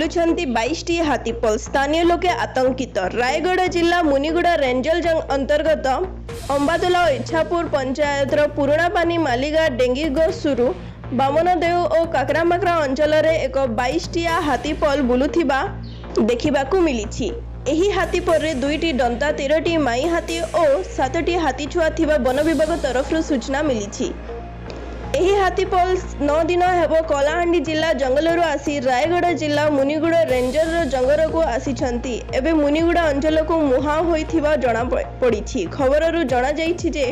बुलुछंती 22टी हाथीपल। स्थानीय लोके आतंकित। रायगढ़ जिला मुनिगुड़ा रेंजल जंग अंतर्गत अंबादोला और इच्छापुर पंचायतर पुरापानी मालीगा डेंगीगसुरु बामनदेव और काकरामाकरा अंचल एक 22टिया हाथीपल बुलुथिबा देखिबाकू मिलिछि। एही हाथीपल रे 2टी दंता 13टी माई हाथी और 7टी हाथी छुआ थिबा वन विभाग तरफ सूचना मिलिछि। एही हाथीपल 9 दिन हेब कलाहांडी जिला जंगलरू आसी रायगढ़ जिला मुनिगुड़ा रेंजर जंगल को आसीछंती। एबे मुनिगुड़ा अंचल को मुहां होइथिबा जणा पड़िछि। खबररू जणा जाइछि जे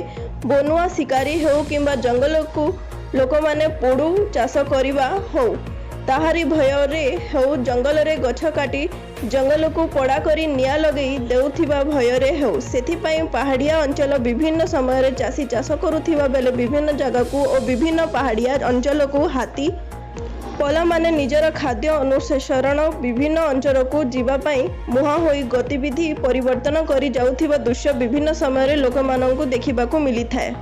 बनुआ शिकारी हो किंबा जंगल को लोक माने पोडू चाष करिबा हो ताहारी भय रे हो जंगल रे गछ काटी जंगल को पड़ा करी निया लगई देउथिबा भय रे हो सेथि पई पहाड़िया अंचल विभिन्न समय रे चासी चाष करुथिबा बेले विभिन्न जगह को और विभिन्न पहाड़िया अंचल को हाथी पला माने निजर खाद्य अनुसरण विभिन्न अंचल को जीवा पई मुहां होई गतिविधि परिवर्तन करी जाउथिबा दृश्य विभिन्न समय रे लोक माननकु देखिबाकू मिलिथाय।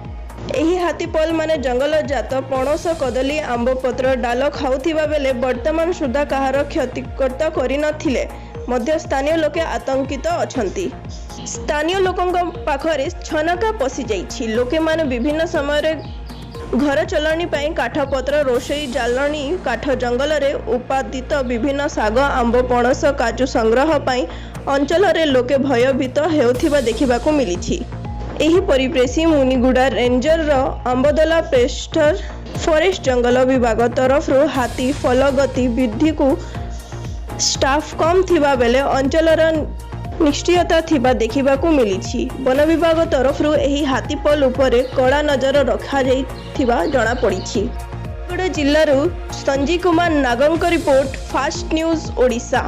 एही हाथीपल माने जंगल जात पणस कदली आंब पत्र डाल खाउथिबा बेले वर्तमान सुधा कहार क्षतिकर्ता करि नथिले मध्य स्थानीय लोके आतंकित अछंती। स्थानीय लोकंक पाखरे छनका पसी जाइछि। लोके माने विभिन्न समय रे घर चलणी पई काठ पत्र रोषई जालणी काठ जंगल रे उपादित विभिन्न साग आंब पणस काजू संग्रह पई अंचल रे लोके भयभीत हेउथिबा देखिबाकू मिलिछि। एही परिप्रेक्षी मुनिगुड़ा रेंजर अंबदोला पेस्टर फॉरेस्ट जंगल विभाग तरफ हाथी फल गति वृद्धि को स्टाफ कम थिबा बेले अंचल निष्क्रियता थिबा देखिबाकू मिलिछि। वन विभाग तरफ एही हाथीपल उपरे कड़ा नजर रखा जाइथिबा जणा पड़िछि। रायगढ़ जिल्लारू संजीव कुमार नागंक रिपोर्ट फास्ट न्यूज ओडिशा।